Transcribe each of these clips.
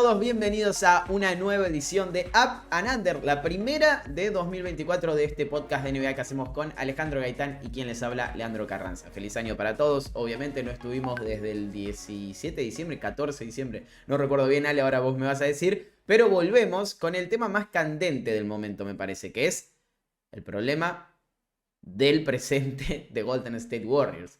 todos, bienvenidos a una nueva edición de Up and Under, la primera de 2024 de este podcast de NBA que hacemos con Alejandro Gaitán y quien les habla, Leandro Carranza. Feliz año para todos, obviamente no estuvimos desde el 17 de diciembre, 14 de diciembre, no recuerdo bien, Ale, ahora vos me vas a decir, pero volvemos con el tema más candente del momento, me parece, que es el problema del presente de Golden State Warriors.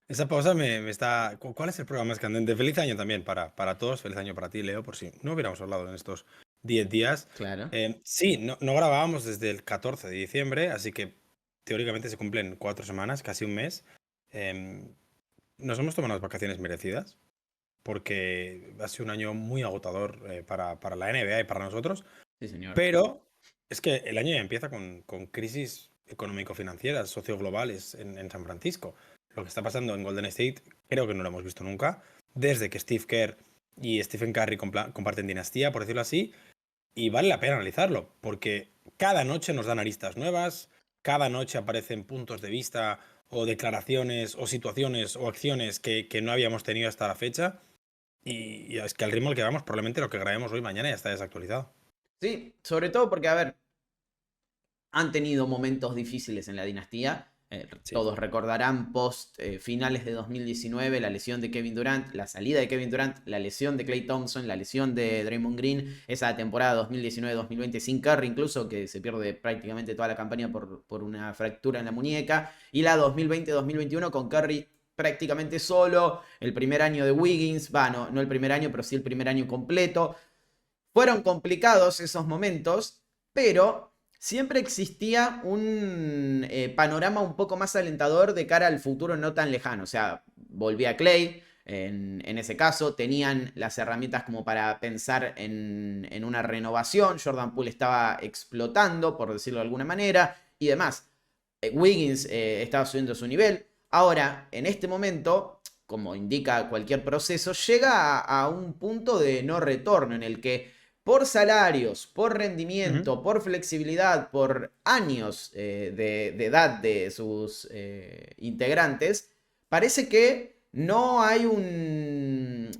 Esa pausa me está... ¿Cuál es el programa más candente? Feliz año también para todos. Feliz año para ti, Leo, por si no hubiéramos hablado en estos 10 días. Claro. Sí, no grabábamos desde el 14 de diciembre, así que teóricamente se cumplen 4 semanas, casi un mes. Nos hemos tomado unas vacaciones merecidas, porque ha sido un año muy agotador para la NBA y para nosotros. Sí, señor. Pero es que el año ya empieza con crisis económico-financieras, socioglobales en San Francisco. Lo que está pasando en Golden State creo que no lo hemos visto nunca, desde que Steve Kerr y Stephen Curry comparten dinastía, por decirlo así, y vale la pena analizarlo, porque cada noche nos dan aristas nuevas, cada noche aparecen puntos de vista o declaraciones o situaciones o acciones que no habíamos tenido hasta la fecha, y es que al ritmo al que vamos, probablemente lo que grabemos hoy mañana ya está desactualizado. Sí, sobre todo porque, a ver, han tenido momentos difíciles en la dinastía. Sí. Todos recordarán post finales de 2019 la lesión de Kevin Durant, la salida de Kevin Durant, la lesión de Klay Thompson, la lesión de Draymond Green, esa temporada 2019-2020 sin Curry incluso, que se pierde prácticamente toda la campaña por una fractura en la muñeca, y la 2020-2021 con Curry prácticamente solo, el primer año de Wiggins, no el primer año, pero sí el primer año completo. Fueron complicados esos momentos, pero siempre existía un panorama un poco más alentador de cara al futuro no tan lejano. O sea, volvía Klay, en ese caso, tenían las herramientas como para pensar en una renovación. Jordan Poole estaba explotando, por decirlo de alguna manera, y demás. Wiggins estaba subiendo su nivel. Ahora, en este momento, como indica cualquier proceso, llega a un punto de no retorno en el que por salarios, por rendimiento, por flexibilidad, por años de edad de sus integrantes, parece que no hay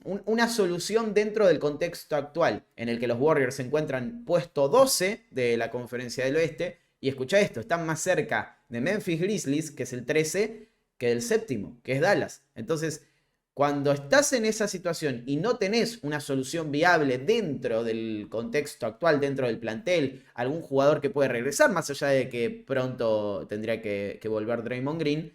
una solución dentro del contexto actual en el que los Warriors se encuentran puesto 12 de la Conferencia del Oeste. Y escucha esto, están más cerca de Memphis Grizzlies, que es el 13, que del séptimo, que es Dallas. Entonces, cuando estás en esa situación y no tenés una solución viable dentro del contexto actual, dentro del plantel, algún jugador que puede regresar, más allá de que pronto tendría que volver Draymond Green,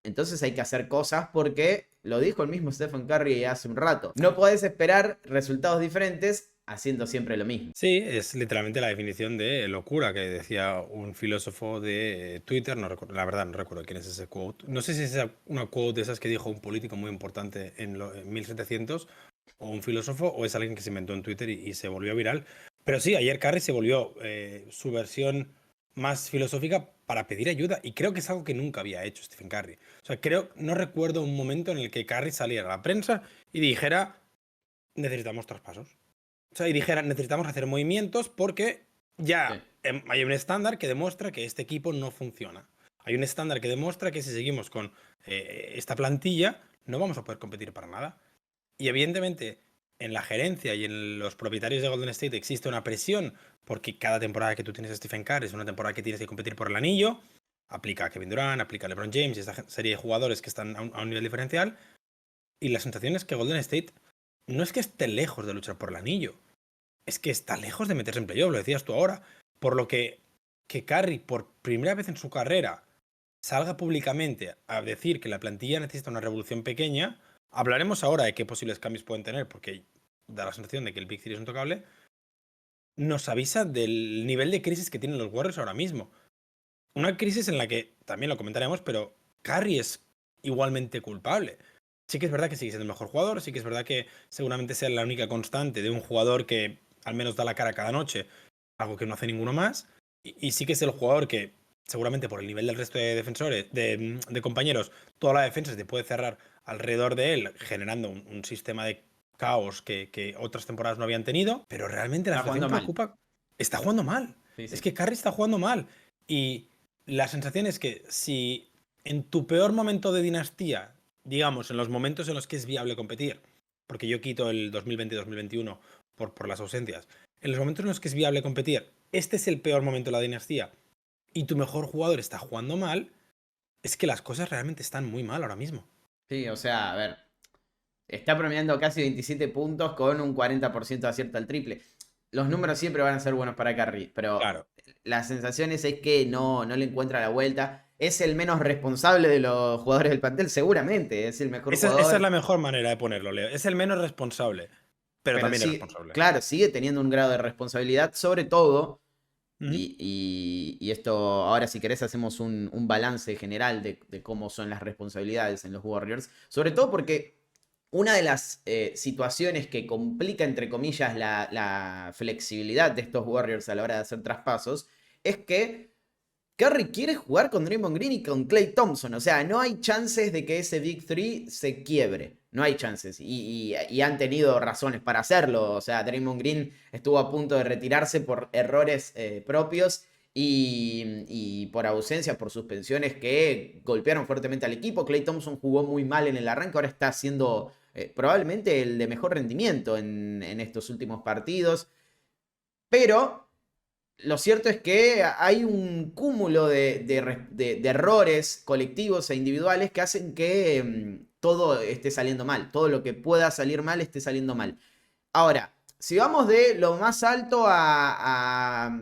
entonces hay que hacer cosas porque, lo dijo el mismo Stephen Curry hace un rato, no podés esperar resultados diferentes haciendo siempre lo mismo. Sí, es literalmente la definición de locura que decía un filósofo de Twitter, no recuerdo, la verdad no recuerdo quién es ese quote. No sé si es una quote de esas que dijo un político muy importante en 1700, o un filósofo, o es alguien que se inventó en Twitter y se volvió viral. Pero sí, ayer Curry se volvió su versión más filosófica para pedir ayuda, y creo que es algo que nunca había hecho Stephen Curry. O sea, no recuerdo un momento en el que Curry saliera a la prensa y dijera, necesitamos traspasos. O sea, y dijera, necesitamos hacer movimientos porque ya hay un estándar que demuestra que este equipo no funciona. Hay un estándar que demuestra que si seguimos con esta plantilla no vamos a poder competir para nada. Y evidentemente en la gerencia y en los propietarios de Golden State existe una presión porque cada temporada que tú tienes a Stephen Curry es una temporada que tienes que competir por el anillo. Aplica a Kevin Durant, aplica a LeBron James y esta serie de jugadores que están a un nivel diferencial. Y la sensación es que Golden State no es que esté lejos de luchar por el anillo, es que está lejos de meterse en playoff, lo decías tú ahora. Por lo que Curry, por primera vez en su carrera, salga públicamente a decir que la plantilla necesita una revolución pequeña. Hablaremos ahora de qué posibles cambios pueden tener, porque da la sensación de que el Big Three es intocable. Nos avisa del nivel de crisis que tienen los Warriors ahora mismo. Una crisis en la que, también lo comentaremos, pero Curry es igualmente culpable. Sí que es verdad que sigue siendo el mejor jugador, sí que es verdad que seguramente sea la única constante de un jugador que al menos da la cara cada noche, algo que no hace ninguno más, y sí que es el jugador que seguramente por el nivel del resto de defensores, de compañeros, toda la defensa se te puede cerrar alrededor de él, generando un sistema de caos que otras temporadas no habían tenido, pero realmente la situación preocupa. Está jugando mal. Sí. Es que Curry está jugando mal. Y la sensación es que si en tu peor momento de dinastía, digamos, en los momentos en los que es viable competir, porque yo quito el 2020 y 2021 por las ausencias, en los momentos en los que es viable competir, este es el peor momento de la dinastía y tu mejor jugador está jugando mal, es que las cosas realmente están muy mal ahora mismo. Sí, o sea, a ver, está promediando casi 27 puntos con un 40% de acierto al triple. Los números siempre van a ser buenos para Curry, pero Claro. las sensaciones es que no le encuentra la vuelta. Es el menos responsable de los jugadores del plantel, seguramente. Es el mejor Esa es jugador. la mejor manera de ponerlo, Leo. Es el menos responsable, pero Pero también es sí, responsable. claro, sigue teniendo un grado de responsabilidad, sobre todo. Ujú. Y esto, ahora si querés, hacemos un balance general de cómo son las responsabilidades en los Warriors. Sobre todo porque una de las situaciones que complica, entre comillas, la flexibilidad de estos Warriors a la hora de hacer traspasos es que Curry quiere jugar con Draymond Green y con Klay Thompson. O sea, no hay chances de que ese Big Three se quiebre. No hay chances. Y han tenido razones para hacerlo. O sea, Draymond Green estuvo a punto de retirarse por errores propios y por ausencias, por suspensiones que golpearon fuertemente al equipo. Klay Thompson jugó muy mal en el arranque. Ahora está siendo probablemente el de mejor rendimiento en estos últimos partidos. Pero lo cierto es que hay un cúmulo de errores colectivos e individuales que hacen que todo esté saliendo mal. Todo lo que pueda salir mal esté saliendo mal. Ahora, si vamos de lo más alto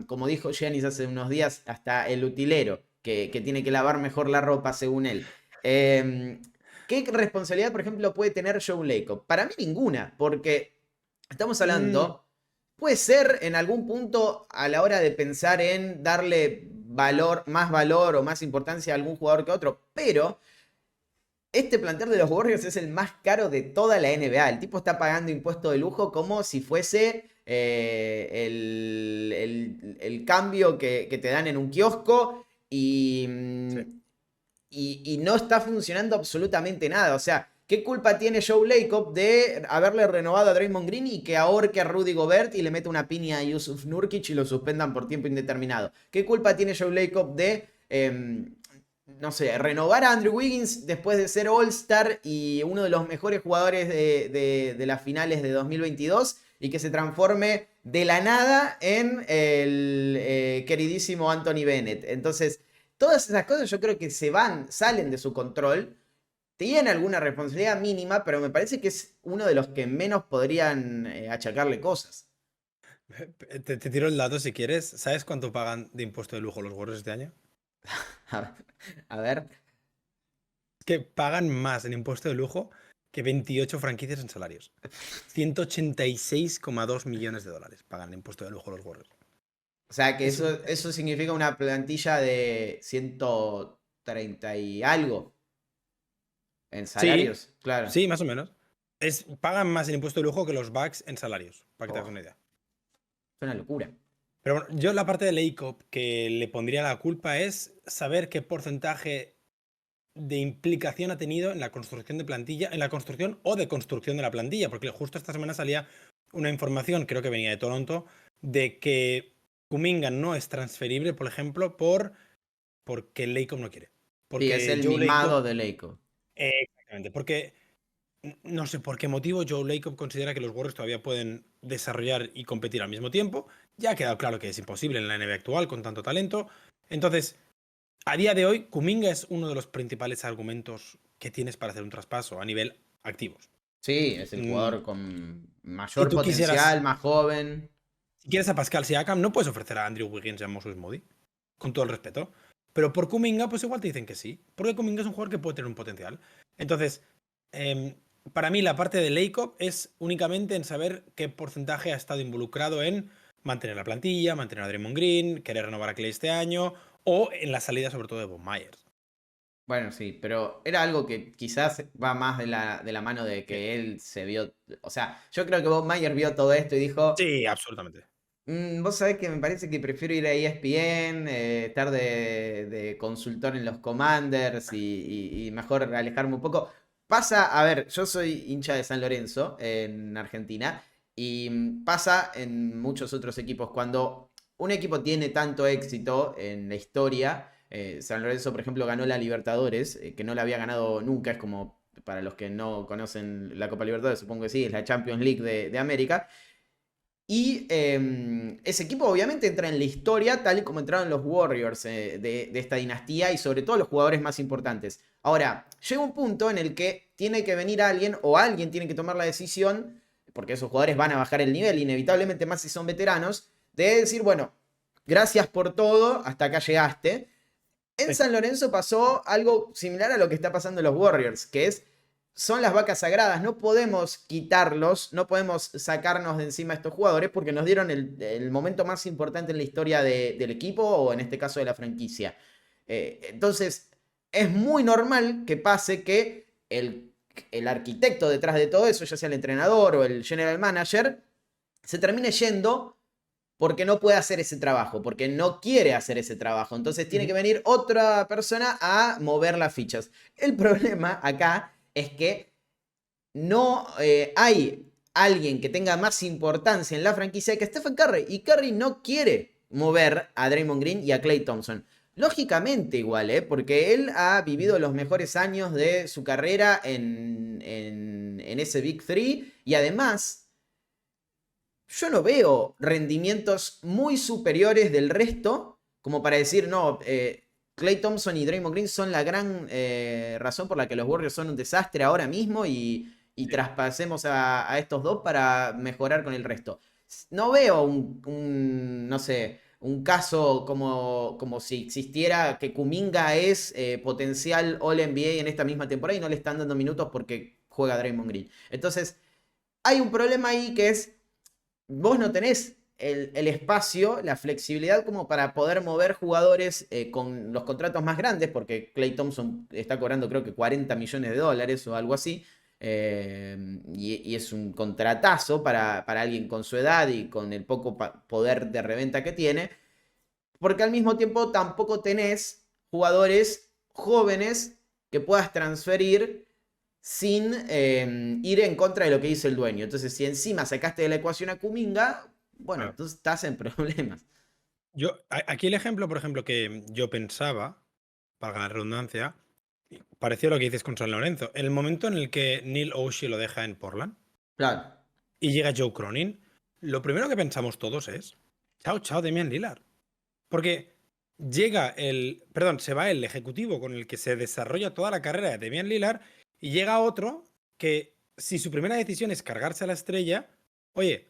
como dijo Giannis hace unos días, hasta el utilero, que tiene que lavar mejor la ropa según él. ¿Qué responsabilidad, por ejemplo, puede tener Joe Lacob? Para mí ninguna, porque estamos Mm, hablando, puede ser en algún punto a la hora de pensar en darle valor o más importancia a algún jugador que otro, pero este plantel de los Warriors es el más caro de toda la NBA. El tipo está pagando impuesto de lujo como si fuese el cambio que te dan en un kiosco sí. y no está funcionando absolutamente nada. O sea, ¿qué culpa tiene Joe Lacob de haberle renovado a Draymond Green y que ahorque a Rudy Gobert y le meta una piña a Yusuf Nurkic y lo suspendan por tiempo indeterminado? ¿Qué culpa tiene Joe Lacob de no sé, renovar a Andrew Wiggins después de ser All-Star y uno de los mejores jugadores de las finales de 2022 y que se transforme de la nada en el queridísimo Anthony Bennett? Entonces, todas esas cosas yo creo que salen de su control. Tiene alguna responsabilidad mínima, pero me parece que es uno de los que menos podrían achacarle cosas. Te tiro el dato si quieres. ¿Sabes cuánto pagan de impuesto de lujo los Warriors este año? A ver. Que pagan más en impuesto de lujo que 28 franquicias en salarios. 186,2 millones de dólares pagan en impuesto de lujo los Warriors. O sea que Es un- eso significa una plantilla de 130 y algo en Sí, salarios. Claro. sí, más o menos. Pagan más en impuesto de lujo que los Bucks en salarios, para que te hagas Oh, una idea. es una locura. Pero bueno, yo la parte de Lacob que le pondría la culpa es saber qué porcentaje de implicación ha tenido en la construcción de plantilla, en la construcción o de construcción de la plantilla, porque justo esta semana salía una información, creo que venía de Toronto, de que Kuminga no es transferible, por ejemplo, porque Lacob no quiere. Sí, es Porque el Joe mimado Lacob, de Leico. exactamente, porque no sé por qué motivo Joe Lacob considera que los Warriors todavía pueden desarrollar y competir al mismo tiempo. Ya ha quedado claro que es imposible en la NBA actual con tanto talento. Entonces, a día de hoy, Kuminga es uno de los principales argumentos que tienes para hacer un traspaso a nivel activos. Sí, es el Mm, jugador con Si mayor tú quisieras, potencial, más joven. si quieres a Pascal Siakam, no puedes ofrecer a Andrew Wiggins y a Moses Moody, con todo el respeto. Pero por Kuminga, pues igual te dicen que sí. Porque Kuminga es un jugador que puede tener un potencial. Entonces, em, para mí la parte de Lacob es únicamente en saber qué porcentaje ha estado involucrado en mantener la plantilla, mantener a Draymond Green, querer renovar a Clay este año, o en la salida sobre todo de Von Myers. Bueno, sí, pero era algo que quizás va más de la mano de que él se vio. O sea, yo creo que Bob Myers vio todo esto y dijo: Sí, absolutamente. Vos sabés que me parece que prefiero ir a ESPN, estar de consultor en los Commanders y mejor alejarme un poco. Pasa, a ver, yo soy hincha de San Lorenzo en Argentina y pasa en muchos otros equipos. Cuando un equipo tiene tanto éxito en la historia, San Lorenzo, por ejemplo, ganó la Libertadores, que no la había ganado nunca, es como para los que no conocen la Copa Libertadores, supongo que sí, es la Champions League de América. Y ese equipo obviamente entra en la historia tal y como entraron los Warriors de esta dinastía y sobre todo los jugadores más importantes. Ahora, llega un punto en el que tiene que venir alguien o alguien tiene que tomar la decisión, porque esos jugadores van a bajar el nivel inevitablemente más si son veteranos, de decir, bueno, gracias por todo, hasta acá llegaste. En Sí. San Lorenzo pasó algo similar a lo que está pasando en los Warriors, que es, son las vacas sagradas, no podemos quitarlos, no podemos sacarnos de encima a estos jugadores porque nos dieron el momento más importante en la historia del equipo o en este caso de la franquicia. Entonces, es muy normal que pase que el arquitecto detrás de todo eso, ya sea el entrenador o el general manager, se termine yendo porque no puede hacer ese trabajo, porque no quiere hacer ese trabajo. Entonces tiene que Ujú. venir otra persona a mover las fichas. El problema acá es que no hay alguien que tenga más importancia en la franquicia que Stephen Curry. Y Curry no quiere mover a Draymond Green y a Klay Thompson. Lógicamente igual, porque él ha vivido los mejores años de su carrera en ese Big Three y además yo no veo rendimientos muy superiores del resto como para decir, no, Klay Thompson y Draymond Green son la gran razón por la que los Warriors son un desastre ahora mismo y Sí. traspasemos a estos dos para mejorar con el resto. No veo no sé, un caso como si existiera que Kuminga es potencial All NBA en esta misma temporada y no le están dando minutos porque juega Draymond Green. Entonces, hay un problema ahí que es vos no tenés el espacio, la flexibilidad como para poder mover jugadores con los contratos más grandes, porque Klay Thompson está cobrando creo que 40 millones de dólares o algo así, y es un contratazo para alguien con su edad y con el poco poder de reventa que tiene, porque al mismo tiempo tampoco tenés jugadores jóvenes que puedas transferir sin ir en contra de lo que dice el dueño. Entonces, si encima sacaste de la ecuación a Kuminga, bueno, Claro. entonces estás en problemas. Aquí el ejemplo, por ejemplo, que yo pensaba, para la redundancia, pareció lo que dices con San Lorenzo. El momento en el que Neil Oshie lo deja en Portland Claro. y llega Joe Cronin, lo primero que pensamos todos es, chao, chao, Damian Lillard. Porque se va el ejecutivo con el que se desarrolla toda la carrera de Damian Lillard y llega otro que, si su primera decisión es cargarse a la estrella, oye,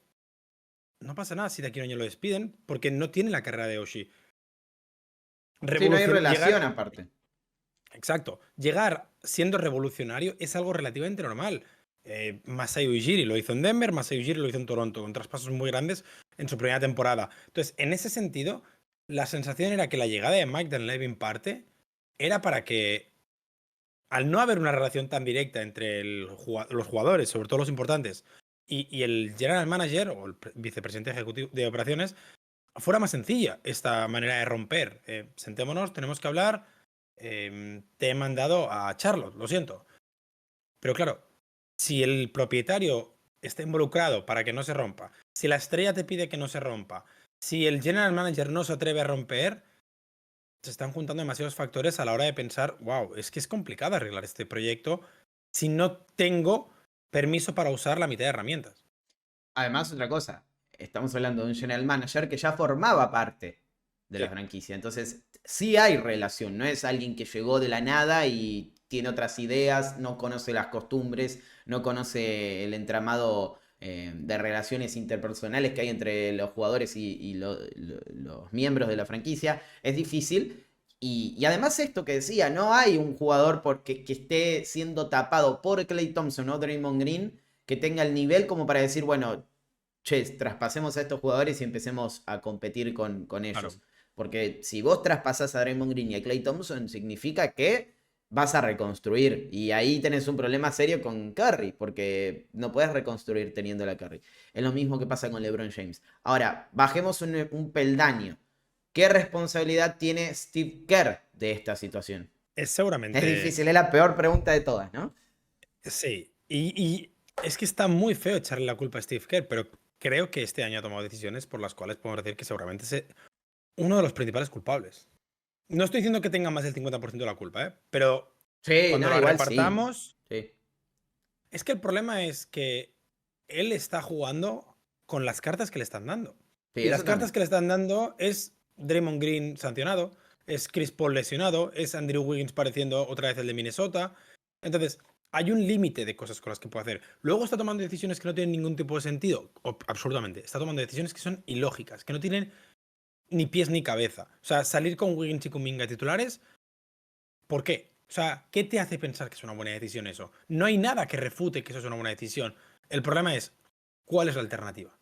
no pasa nada si de aquí a un año lo despiden porque no tiene la carrera de Oshie. Sí, no hay relación Llegar, aparte. exacto, llegar siendo revolucionario es algo relativamente normal. Masai Ujiri lo hizo en Denver, Masai Ujiri lo hizo en Toronto, con traspasos muy grandes en su primera temporada. Entonces, en ese sentido, la sensación era que la llegada de Mike Dunleavy en parte era para que, al no haber una relación tan directa entre los jugadores, sobre todo los importantes, y el general manager o el vicepresidente ejecutivo de operaciones, fuera más sencilla esta manera de romper. Sentémonos, tenemos que hablar. Te he mandado a Charlotte, lo siento. Pero claro, si el propietario está involucrado para que no se rompa, si la estrella te pide que no se rompa, si el general manager no se atreve a romper, se están juntando demasiados factores a la hora de pensar, wow, es que es complicado arreglar este proyecto si no tengo permiso para usar la mitad de herramientas. Además, otra cosa, estamos hablando de un general manager que ya formaba parte de la Sí, franquicia. Entonces, sí hay relación, no es alguien que llegó de la nada y tiene otras ideas, no conoce las costumbres, no conoce el entramado de relaciones interpersonales que hay entre los jugadores y los miembros de la franquicia. Es difícil. Y además esto que decía, no hay un jugador que esté siendo tapado por Klay Thompson o Draymond Green que tenga el nivel como para decir, bueno, che, traspasemos a estos jugadores y empecemos a competir con claro. ellos. Porque si vos traspasás a Draymond Green y a Klay Thompson, significa que vas a reconstruir. Y ahí tenés un problema serio con Curry, porque no puedes reconstruir teniendo la Curry. Es lo mismo que pasa con LeBron James. Ahora, bajemos un peldaño. ¿Qué responsabilidad tiene Steve Kerr de esta situación? Es Es seguramente. difícil, es la peor pregunta de todas, ¿no? Sí. Y es que está muy feo echarle la culpa a Steve Kerr, pero creo que este año ha tomado decisiones por las cuales podemos decir que seguramente es uno de los principales culpables. No estoy diciendo que tenga más del 50% de la culpa, ¿eh? Pero Sí, cuando no, la igual sí. repartamos, Sí. Es que el problema es que él está jugando con las cartas que le están dando. Sí, Y eso las cartas también. que le están dando es Draymond Green sancionado, es Chris Paul lesionado, es Andrew Wiggins pareciendo otra vez el de Minnesota. Entonces, hay un límite de cosas con las que puede hacer. Luego está tomando decisiones que no tienen ningún tipo de sentido. Absolutamente. Está tomando decisiones que son ilógicas, que no tienen ni pies ni cabeza. O sea, salir con Wiggins y Kuminga titulares, ¿por qué? O sea, ¿qué te hace pensar que es una buena decisión eso? No hay nada que refute que eso es una buena decisión. El problema es, ¿cuál es la alternativa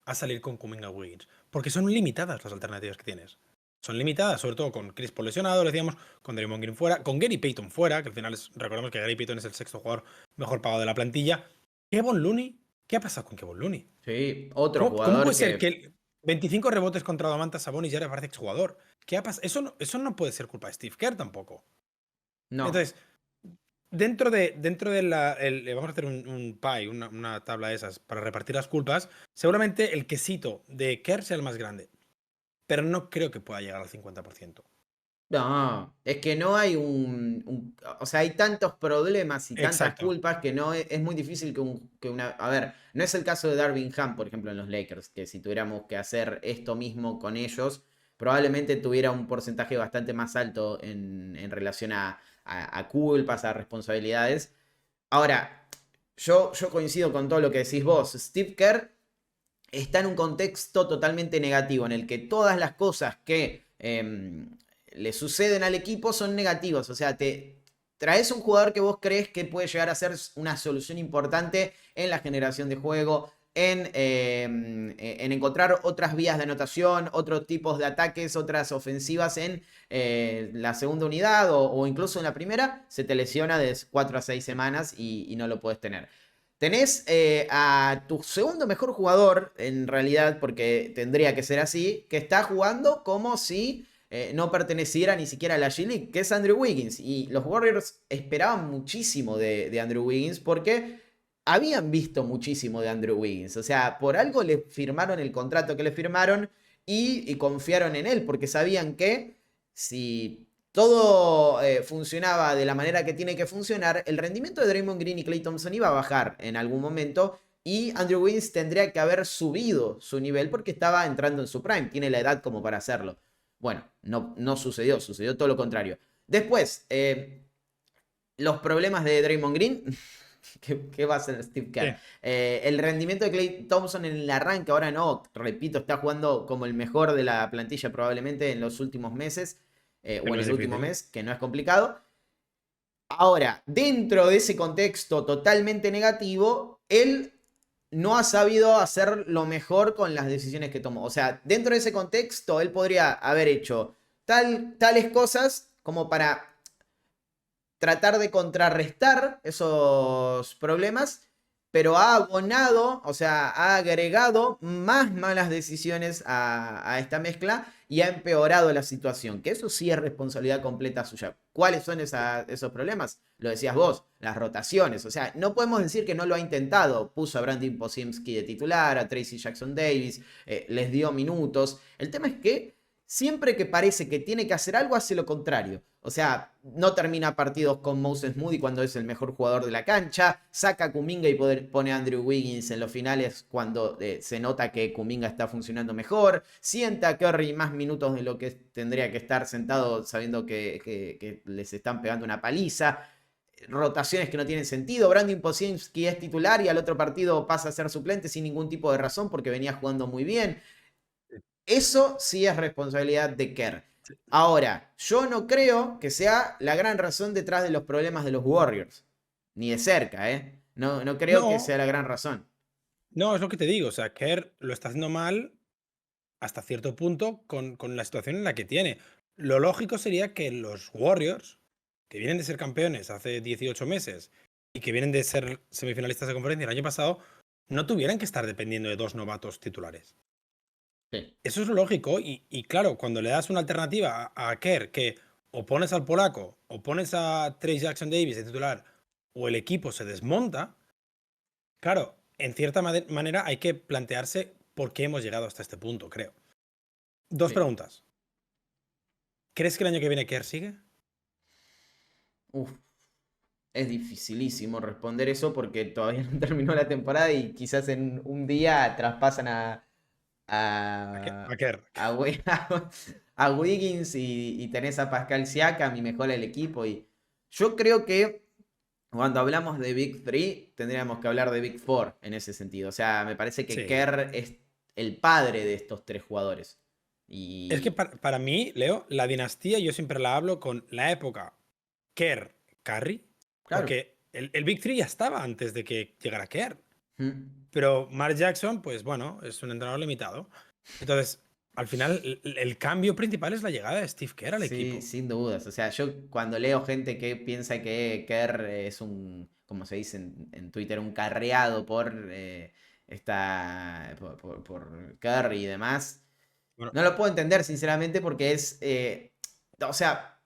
a salir con Kuminga Wiggins? Porque son limitadas las alternativas que tienes. Son limitadas, sobre todo con Chris Paul lesionado, lo decíamos, con Draymond Green fuera, con Gary Payton fuera, que al final recordemos que Gary Payton es el sexto jugador mejor pagado de la plantilla. Kevon Looney, ¿qué ha pasado con Kevon Looney? Sí, otro ¿Cómo jugador puede ser que... que 25 rebotes contra Domantas Sabonis ya le parece exjugador? ¿Qué ha pasado? Eso no puede ser culpa de Steve Kerr tampoco. No. Entonces, dentro de vamos a hacer un pie, una tabla de esas para repartir las culpas. Seguramente el quesito de Kerr sea el más grande, pero no creo que pueda llegar al 50%. No, es que no hay o sea, hay tantos problemas y tantas Exacto. culpas que no es muy difícil que una... A ver, no es el caso de Darvin Ham, por ejemplo, en los Lakers, que si tuviéramos que hacer esto mismo con ellos, probablemente tuviera un porcentaje bastante más alto en relación a culpas, a responsabilidades. Ahora, yo coincido con todo lo que decís vos. Steve Kerr está en un contexto totalmente negativo, en el que todas las cosas que le suceden al equipo son negativas. O sea, te traes un jugador que vos crees que puede llegar a ser una solución importante en la generación de juego, en encontrar otras vías de anotación, otros tipos de ataques, otras ofensivas en la segunda unidad o incluso en la primera, se te lesiona de 4 a 6 semanas y no lo puedes tener. Tenés a tu segundo mejor jugador, en realidad, porque tendría que ser así, que está jugando como si no perteneciera ni siquiera a la G-League, que es Andrew Wiggins. Y los Warriors esperaban muchísimo de Andrew Wiggins porque habían visto muchísimo de Andrew Wiggins. O sea, por algo le firmaron el contrato que le firmaron y confiaron en él, porque sabían que si todo funcionaba de la manera que tiene que funcionar, el rendimiento de Draymond Green y Klay Thompson iba a bajar en algún momento y Andrew Wiggins tendría que haber subido su nivel porque estaba entrando en su prime, tiene la edad como para hacerlo. Bueno, no sucedió, sucedió todo lo contrario. Después, los problemas de Draymond Green, ¿qué va a hacer Steve Kerr? Sí. El rendimiento de Klay Thompson en el arranque, ahora no, repito, está jugando como el mejor de la plantilla probablemente en los últimos meses, Que o no en es el último difícil. mes, que no es complicado. Ahora, dentro de ese contexto totalmente negativo, él no ha sabido hacer lo mejor con las decisiones que tomó. O sea, dentro de ese contexto, él podría haber hecho tales cosas como para tratar de contrarrestar esos problemas, pero ha abonado, o sea, ha agregado más malas decisiones a esta mezcla y ha empeorado la situación, que eso sí es responsabilidad completa suya. ¿Cuáles son esos problemas? Lo decías vos, las rotaciones, o sea, no podemos decir que no lo ha intentado, puso a Brandon Posimski de titular, a Tracy Jackson Davis, les dio minutos, el tema es que siempre que parece que tiene que hacer algo, hace lo contrario. O sea, no termina partidos con Moses Moody cuando es el mejor jugador de la cancha, saca a Kuminga y pone a Andrew Wiggins en los finales cuando se nota que Kuminga está funcionando mejor, sienta a Curry más minutos de lo que tendría que estar sentado sabiendo que les están pegando una paliza, rotaciones que no tienen sentido. Brandon Podziemski es titular y al otro partido pasa a ser suplente sin ningún tipo de razón porque venía jugando muy bien. Eso sí es responsabilidad de Kerr. Ahora, yo no creo que sea la gran razón detrás de los problemas de los Warriors. Ni de cerca, ¿eh? No creo que No, sea la gran razón. no, es lo que te digo. O sea, Kerr lo está haciendo mal hasta cierto punto con la situación en la que tiene. Lo lógico sería que los Warriors, que vienen de ser campeones hace 18 meses y que vienen de ser semifinalistas de conferencia el año pasado, no tuvieran que estar dependiendo de dos novatos titulares. Sí, Eso es lo lógico y claro, cuando le das una alternativa a Kerr, que o pones al polaco o pones a Trey Jackson Davis de titular o el equipo se desmonta, claro, en cierta manera hay que plantearse por qué hemos llegado hasta este punto, creo. Dos sí. preguntas. ¿Crees que el año que viene Kerr sigue? Uf. Es dificilísimo responder eso porque todavía no terminó la temporada y quizás en un día traspasan A a, Kerr. a Wiggins y tenés a Pascal Siakam y mejora el equipo. Y yo creo que cuando hablamos de Big Three tendríamos que hablar de Big Four en ese sentido. O sea, me parece que Sí. Kerr es el padre de estos tres jugadores. Es que Y para mí, Leo, la dinastía yo siempre la hablo con la época Kerr, Curry, claro. porque el Big Three ya estaba antes de que llegara Kerr. Mm. Pero Mark Jackson, pues bueno, es un entrenador limitado. Entonces, al final, el cambio principal es la llegada de Steve Kerr al Sí, equipo. sin dudas. O sea, yo cuando leo gente que piensa que Kerr es un, como se dice en Twitter, un carreado por por Curry y demás, Bueno, no lo puedo entender sinceramente porque es, o sea,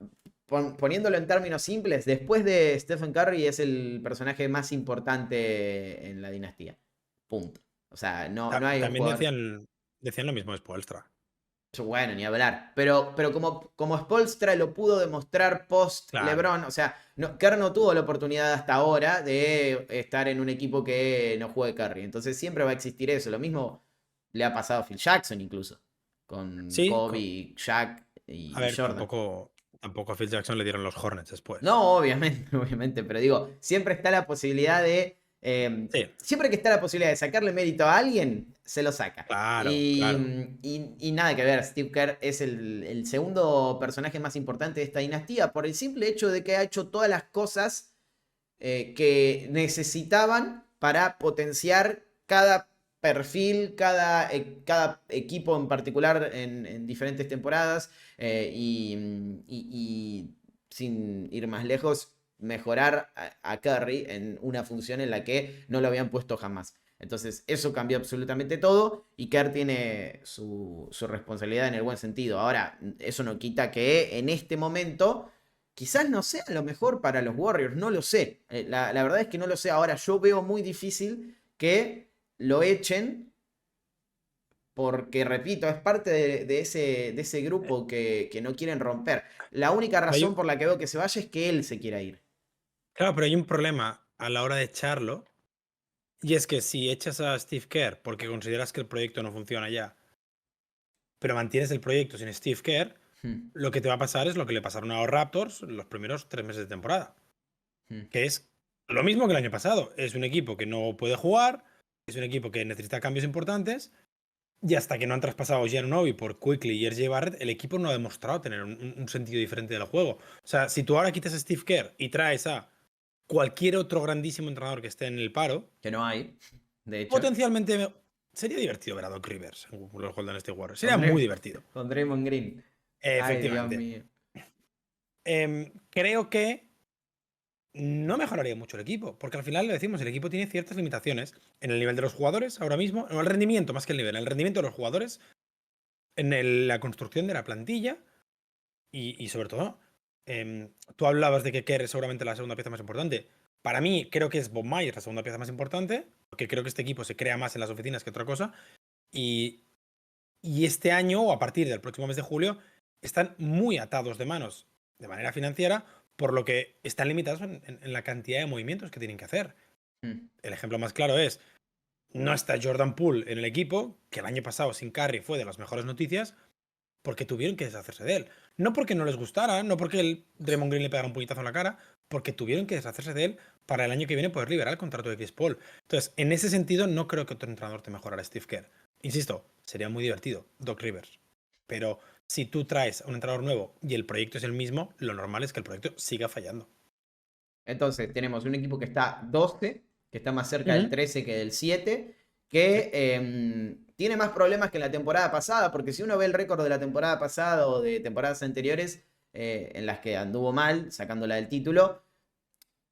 poniéndolo en términos simples, después de Stephen Curry es el personaje más importante en la dinastía. Punto. O sea, no hay un también jugador. decían lo mismo de Spoelstra. Bueno, ni hablar. Pero como Spoelstra lo pudo demostrar post Claro. LeBron, o sea, Kerr no tuvo la oportunidad hasta ahora de estar en un equipo que no juegue Curry. Entonces siempre va a existir eso. Lo mismo le ha pasado a Phil Jackson incluso. Con Sí, Kobe, Shaq a y ver, Jordan. tampoco a Phil Jackson le dieron los Hornets después. No, obviamente, obviamente, pero digo, siempre está la posibilidad de. Sí, Siempre que está la posibilidad de sacarle mérito a alguien, se lo saca. claro, Y, claro. y nada que ver, Steve Kerr es el segundo personaje más importante de esta dinastía por el simple hecho de que ha hecho todas las cosas que necesitaban para potenciar cada perfil, cada equipo en particular en diferentes temporadas y sin ir más lejos, mejorar a Curry en una función en la que no lo habían puesto jamás. Entonces, eso cambió absolutamente todo y Kerr tiene su responsabilidad en el buen sentido. Ahora, eso no quita que en este momento quizás no sea lo mejor para los Warriors, no lo sé. La verdad es que no lo sé. Ahora, yo veo muy difícil que lo echen porque, repito, es parte de ese grupo que no quieren romper. La única Pero razón por la que veo que se vaya es que él se quiera ir. claro, pero hay un problema a la hora de echarlo, y es que si echas a Steve Kerr porque consideras que el proyecto no funciona ya, pero mantienes el proyecto sin Steve Kerr, Hmm, lo que te va a pasar es lo que le pasaron a los Raptors los primeros 3 meses de temporada, hmm. que es lo mismo que el año pasado. Es un equipo que no puede jugar, es un equipo que necesita cambios importantes, y hasta que no han traspasado a Giannobi por Quickly y RJ Barrett, el equipo no ha demostrado tener un sentido diferente del juego. O sea, si tú ahora quitas a Steve Kerr y traes a cualquier otro grandísimo entrenador que esté en el paro, Que no hay, de hecho. potencialmente sería divertido ver a Doc Rivers en los Golden State Warriors. Sería Con, muy divertido. con Draymond Green. Ay, Dios Efectivamente. mío. Creo que no mejoraría mucho el equipo, porque al final le decimos, el equipo tiene ciertas limitaciones en el nivel de los jugadores ahora mismo, no el rendimiento más que el nivel, el rendimiento de los jugadores, en la construcción de la plantilla y sobre todo, tú hablabas de que Kerr es seguramente la segunda pieza más importante. Para mí, creo que es Bob Myers la segunda pieza más importante, porque creo que este equipo se crea más en las oficinas que otra cosa. Y, y este año, o a partir del próximo mes de julio, están muy atados de manos de manera financiera, por lo que están limitados en la cantidad de movimientos que tienen que hacer. Hmm. El ejemplo más claro es, no está Jordan Poole en el equipo, que el año pasado sin Curry fue de las mejores noticias, porque tuvieron que deshacerse de él. No porque no les gustara, no porque el Draymond Green le pegara un puñetazo en la cara, porque tuvieron que deshacerse de él para el año que viene poder liberar el contrato de Chris Paul. Entonces, en ese sentido, no creo que otro entrenador te mejorara a Steve Kerr. Insisto, sería muy divertido, Doc Rivers. Pero si tú traes a un entrenador nuevo y el proyecto es el mismo, lo normal es que el proyecto siga fallando. Entonces, tenemos un equipo que está 12, que está más cerca del Ujú. 13 que del 7, Sí. que tiene más problemas que en la temporada pasada, porque si uno ve el récord de la temporada pasada o de temporadas anteriores en las que anduvo mal, sacándola del título,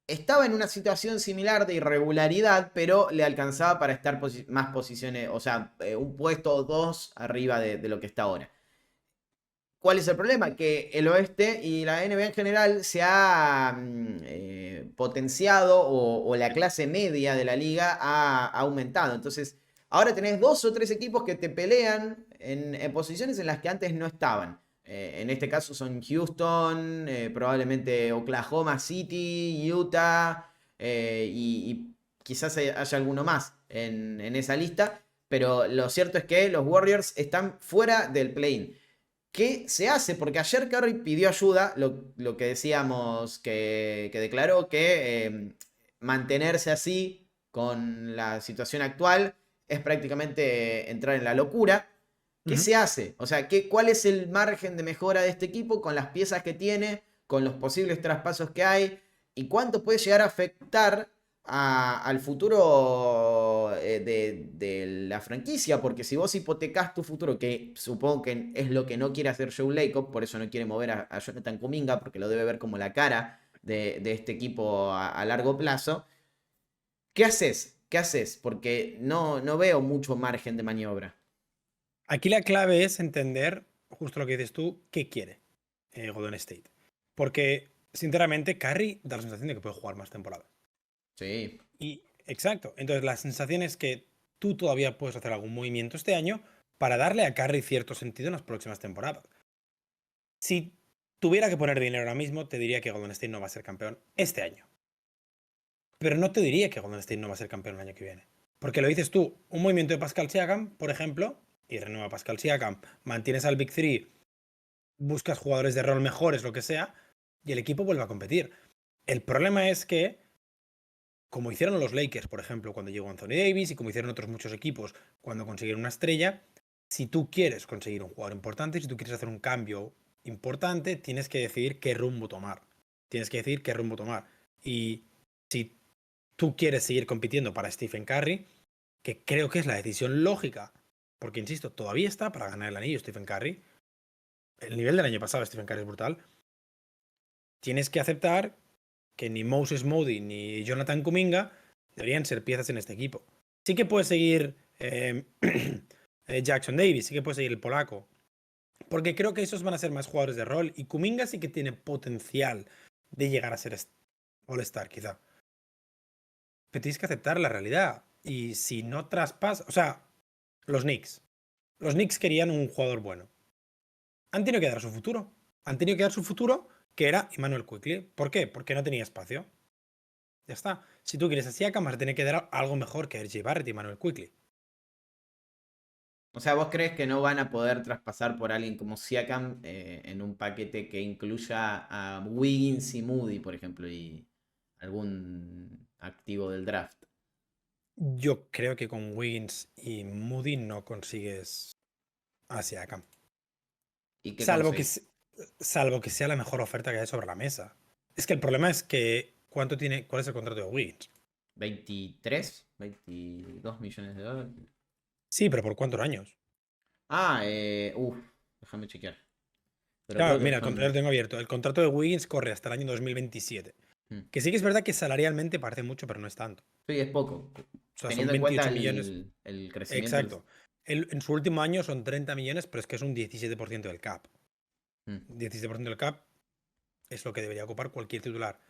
estaba en una situación similar de irregularidad, pero le alcanzaba para estar más posiciones, o sea, un puesto o dos arriba de lo que está ahora. ¿Cuál es el problema? Que el oeste y la NBA en general se ha potenciado o la clase media de la liga ha aumentado. Entonces, ahora tenés dos o tres equipos que te pelean en posiciones en las que antes no estaban. En este caso son Houston, probablemente Oklahoma City, Utah y quizás haya alguno más en esa lista. Pero lo cierto es que los Warriors están fuera del play-in. ¿Qué se hace? Porque ayer Curry pidió ayuda, lo que decíamos que declaró que mantenerse así con la situación actual es prácticamente entrar en la locura. ¿Qué Ujú. se hace? O sea, ¿cuál es el margen de mejora de este equipo con las piezas que tiene, con los posibles traspasos que hay? ¿Y cuánto puede llegar a afectar al futuro de la franquicia? Porque si vos hipotecás tu futuro, que supongo que es lo que no quiere hacer Joe Lacob, por eso no quiere mover a Jonathan Kuminga, porque lo debe ver como la cara de este equipo a largo plazo. ¿Qué haces? ¿Qué haces? Porque no veo mucho margen de maniobra. Aquí la clave es entender, justo lo que dices tú, qué quiere Golden State. Porque, sinceramente, Curry da la sensación de que puede jugar más temporada. Sí. Y, exacto. Entonces, la sensación es que tú todavía puedes hacer algún movimiento este año para darle a Curry cierto sentido en las próximas temporadas. Si tuviera que poner dinero ahora mismo, te diría que Golden State no va a ser campeón este año. Pero no te diría que Golden State no va a ser campeón el año que viene. Porque lo dices tú, un movimiento de Pascal Siakam, por ejemplo, y renueva a Pascal Siakam, mantienes al Big Three, buscas jugadores de rol mejores, lo que sea, y el equipo vuelve a competir. El problema es que, como hicieron los Lakers, por ejemplo, cuando llegó Anthony Davis, y como hicieron otros muchos equipos cuando consiguieron una estrella, si tú quieres conseguir un jugador importante, si tú quieres hacer un cambio importante, tienes que decidir qué rumbo tomar. Tienes que decir qué rumbo tomar. Y si tú quieres seguir compitiendo para Stephen Curry, que creo que es la decisión lógica, porque insisto, todavía está para ganar el anillo Stephen Curry. El nivel del año pasado de Stephen Curry es brutal. Tienes que aceptar que ni Moses Moody ni Jonathan Kuminga deberían ser piezas en este equipo. Sí que puede seguir Jackson Davis, sí que puede seguir el polaco, porque creo que esos van a ser más jugadores de rol y Kuminga sí que tiene potencial de llegar a ser All-Star quizá. Pero tienes que aceptar la realidad. Y si no traspasa, o sea, los Knicks. Los Knicks querían un jugador bueno. Han tenido que dar su futuro. Han tenido que dar su futuro, que era Emmanuel Quickley. ¿Por qué? Porque no tenía espacio. Ya está. Si tú quieres a Siakam, vas a tener que dar algo mejor que RJ Barrett y Emmanuel Quickley. O sea, ¿vos crees que no van a poder traspasar por alguien como Siakam en un paquete que incluya a Wiggins y Moody, por ejemplo, y algún activo del draft? Yo creo que con Wiggins y Moody no consigues a Siakam. ¿Y qué Salvo que, conseguís? salvo que sea la mejor oferta que hay sobre la mesa. Es que el problema es que ¿cuál es el contrato de Wiggins? ¿23? $22 millones. Sí, pero ¿por cuántos años? Ah, déjame chequear. Pero Claro, creo que mira, lo son. tengo abierto. El contrato de Wiggins corre hasta el año 2027. Mm, Que sí que es verdad que salarialmente parece mucho, pero no es tanto. Sí, es poco. O sea, son Teniendo en cuenta 28 millones. el crecimiento. Exacto. En su último año son 30 millones, pero es que es un 17% del cap. Mm. 17% del cap es lo que debería ocupar cualquier titular.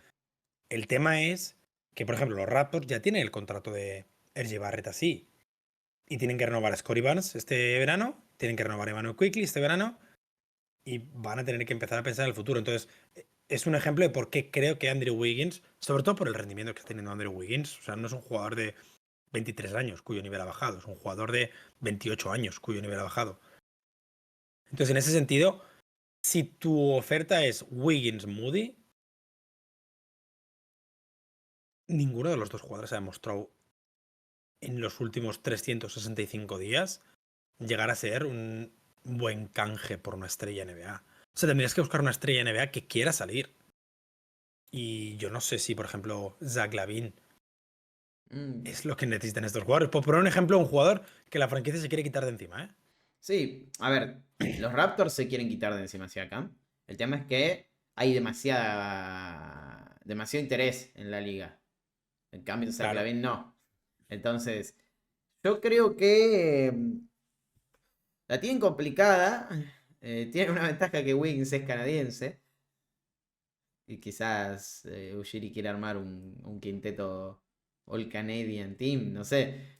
El tema es que, por ejemplo, los Raptors ya tienen el contrato de RJ Barrett así. Y tienen que renovar a Scottie Barnes este verano, tienen que renovar a Emmanuel Quickley este verano, y van a tener que empezar a pensar en el futuro. Entonces, es un ejemplo de por qué creo que Andrew Wiggins, sobre todo por el rendimiento que está teniendo Andrew Wiggins, o sea, no es un jugador de 23 años cuyo nivel ha bajado, es un jugador de 28 años cuyo nivel ha bajado. Entonces, en ese sentido, si tu oferta es Wiggins Moody, ninguno de los dos jugadores ha demostrado en los últimos 365 días llegar a ser un buen canje por una estrella NBA. O sea, tendrías que buscar una estrella NBA que quiera salir. Y yo no sé si, por ejemplo, Zach LaVine Mm, es lo que necesitan estos jugadores. Por poner un ejemplo, un jugador que la franquicia se quiere quitar de encima, ¿eh? Sí, a ver, los Raptors se quieren quitar de encima hacia acá. El tema es que hay demasiado interés en la liga. En cambio, Zach Claro. LaVine no. Entonces, yo creo que la tienen complicada. Tiene una ventaja que Wiggins es canadiense. Y quizás Ujiri quiere armar un quinteto All Canadian Team, no sé.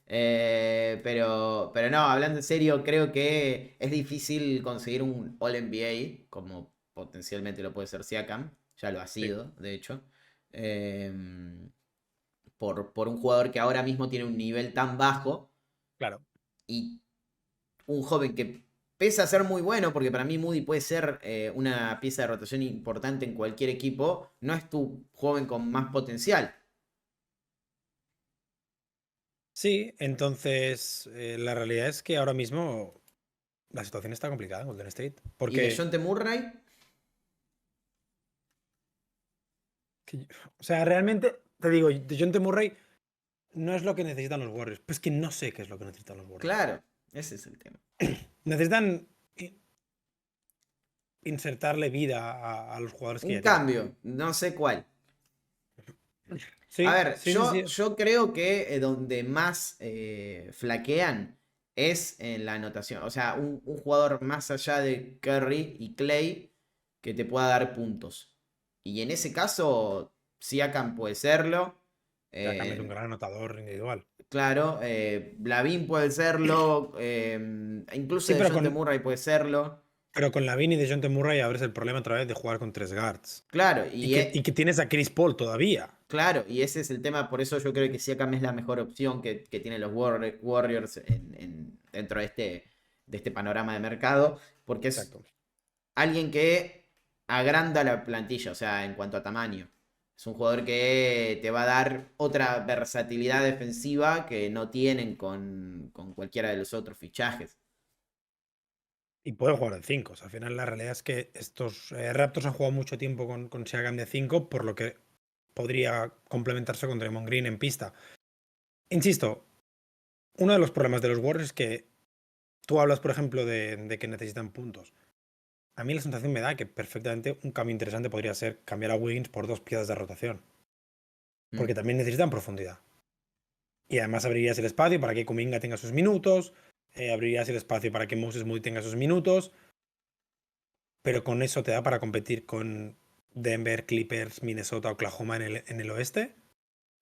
Pero no, hablando en serio, creo que es difícil conseguir un All NBA, como potencialmente lo puede ser Siakam, ya lo ha Sí, sido, de hecho. Eh, por un jugador que ahora mismo tiene un nivel tan bajo claro. y un joven que pese a ser muy bueno, porque para mí Moody puede ser una pieza de rotación importante en cualquier equipo, no es tu joven con más potencial. Sí, entonces la realidad es que ahora mismo la situación está complicada en Golden State. Y de Porque, Jonte Murray, o sea, realmente, te digo, DeJounte Murray no es lo que necesitan los Warriors. Pues que no sé qué es lo que necesitan los Warriors. claro, ese es el tema. Necesitan insertarle vida a los jugadores que Un ya tienen. cambio, no sé cuál. A Sí, ver, sí, sí, sí. yo creo que donde más flaquean es en la anotación. O sea, un jugador más allá de Curry y Clay que te pueda dar puntos. Y en ese caso, Siakam puede serlo. Ya es un eh, gran anotador individual. claro, Lavin puede serlo. Incluso Sí, de Jonte Murray puede serlo. pero con Lavin y DeJounte Murray abres el problema otra vez de jugar con tres guards. Claro, Y que tienes a Chris Paul todavía. claro, y ese es el tema, por eso yo creo que Siakam es la mejor opción que tienen los Warriors dentro de este panorama de mercado, porque es Exacto. alguien que agranda la plantilla, o sea, en cuanto a tamaño. Es un jugador que te va a dar otra versatilidad defensiva que no tienen con cualquiera de los otros fichajes. Y puede jugar en 5. O sea, al final la realidad es que estos Raptors han jugado mucho tiempo con Siakam de 5, por lo que podría complementarse con Draymond Green en pista. Insisto, uno de los problemas de los Warriors es que tú hablas, por ejemplo, de que necesitan puntos. A mí la sensación me da que perfectamente un cambio interesante podría ser cambiar a Wiggins por dos piezas de rotación. Porque Mm. también necesitan profundidad. Y además abrirías el espacio para que Kuminga tenga sus minutos, abrirías el espacio para que Moses Moody tenga sus minutos, pero con eso te da para competir con Denver, Clippers, Minnesota, Oklahoma en el oeste.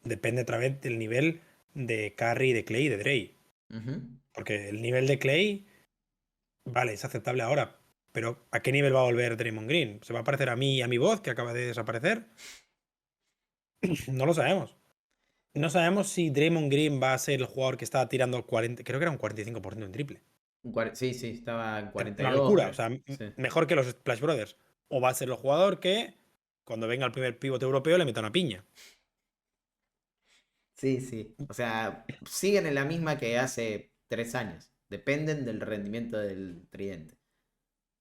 Depende otra vez del nivel de Curry, de Clay y de Dre. Ujú. Porque el nivel de Clay, vale, es aceptable ahora, pero ¿a qué nivel va a volver Draymond Green? ¿Se va a parecer a mí y a mi voz que acaba de desaparecer? No lo sabemos. No sabemos si Draymond Green va a ser el jugador que estaba tirando el 40, creo que era un 45% en triple. Sí, sí, estaba en Una 42, locura, o creo. sea, Sí. mejor que los Splash Brothers. O va a ser el jugador que cuando venga el primer pivote europeo le meta una piña. Sí, sí. O sea, siguen en la misma que hace 3 años. Dependen del rendimiento del tridente.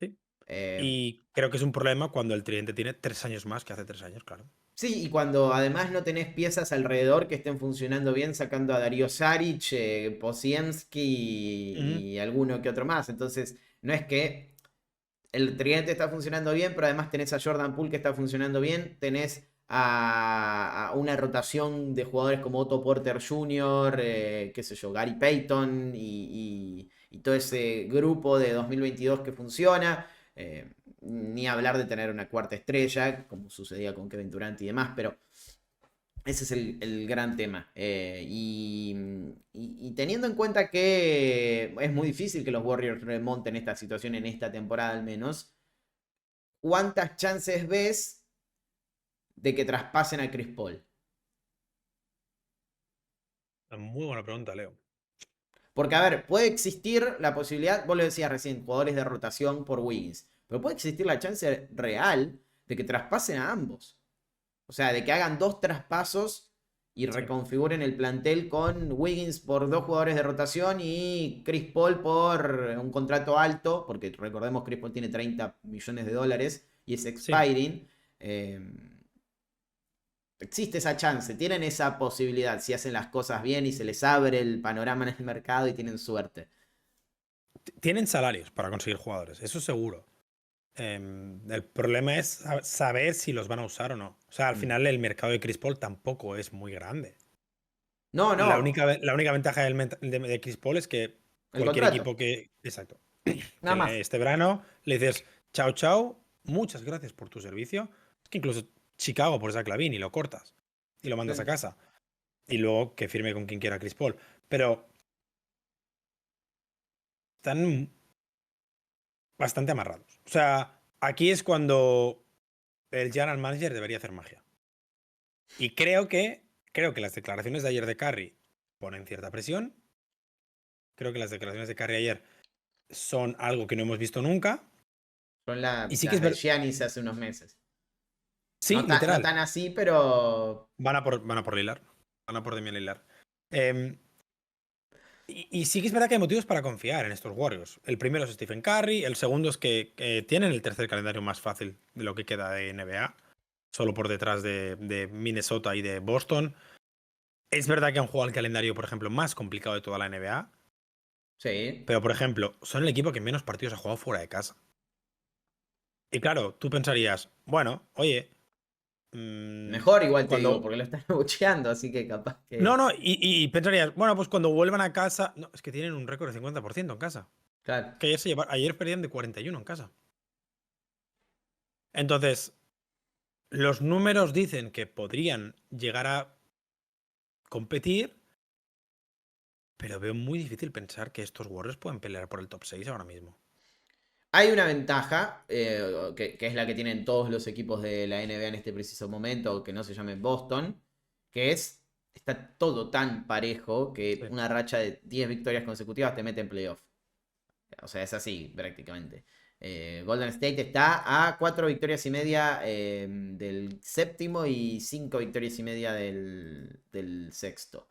Sí. Eh, Y creo que es un problema cuando el tridente tiene 3 años más que hace 3 años, claro. sí, y cuando además no tenés piezas alrededor que estén funcionando bien, sacando a Darío Saric, Posiemski Ujú. y alguno que otro más. Entonces, no es que el tridente está funcionando bien, pero además tenés a Jordan Poole que está funcionando bien, tenés a una rotación de jugadores como Otto Porter Jr., qué sé yo, Gary Payton y todo ese grupo de 2022 que funciona. Ni hablar de tener una cuarta estrella, como sucedía con Kevin Durant y demás, pero ese es el gran tema. Y teniendo en cuenta que es muy difícil que los Warriors remonten esta situación en esta temporada al menos, ¿cuántas chances ves de que traspasen a Chris Paul? Una muy buena pregunta, Leo. Porque, a ver, puede existir la posibilidad, vos lo decías recién, jugadores de rotación por Wiggins, pero puede existir la chance real de que traspasen a ambos. O sea, de que hagan dos traspasos y Sí, reconfiguren el plantel con Wiggins por dos jugadores de rotación y Chris Paul por un contrato alto, porque recordemos Chris Paul tiene 30 millones de dólares y es sí. expiring. Eh, existe esa chance, tienen esa posibilidad si hacen las cosas bien y se les abre el panorama en el mercado y tienen suerte. Tienen salarios para conseguir jugadores, eso seguro. El problema es saber si los van a usar o no. O sea, al Mm. final el mercado de Chris Paul tampoco es muy grande. No, no, La única ventaja de Chris Paul es que el cualquier contrato, equipo que. Exacto. nada Que más. este verano le dices, chao, chao, muchas gracias por tu servicio. Es que incluso Chicago por Zach LaVine y lo cortas y lo mandas a casa. y luego que firme con quien quiera Chris Paul. Pero están bastante amarrados. O sea, aquí es cuando el general manager debería hacer magia. Y creo que las declaraciones de ayer de Curry ponen cierta presión. Creo que las declaraciones de Curry ayer son algo que no hemos visto nunca. Son Y sí que las es de verdad. Giannis hace unos meses. Sí, No literal. tan así, pero... Van a por Lillard. Van a por Damian Lillard. Em, y sí que es verdad que hay motivos para confiar en estos Warriors. El primero es Stephen Curry. El segundo es que tienen el tercer calendario más fácil de lo que queda de NBA. Solo por detrás de Minnesota y de Boston. Es verdad que han jugado el calendario, por ejemplo, más complicado de toda la NBA. Sí. Pero, por ejemplo, son el equipo que menos partidos ha jugado fuera de casa. Y claro, tú pensarías, bueno, oye, Mejor igual te digo, cuando... porque lo están bucheando, así que capaz No, que... no, y pensarías, bueno, pues cuando vuelvan a casa... No, es que tienen un récord de 50% en casa. Claro. Que ayer perdían de 41 en casa. Entonces, los números dicen que podrían llegar a competir, pero veo muy difícil pensar que estos Warriors pueden pelear por el top 6 ahora mismo. Hay una ventaja, que es la que tienen todos los equipos de la NBA en este preciso momento, que no se llame Boston, que es, está todo tan parejo que Sí. una racha de 10 victorias consecutivas te mete en playoff. O sea, es así prácticamente. Golden State está a 4 victorias y media del séptimo y 5 victorias y media del sexto.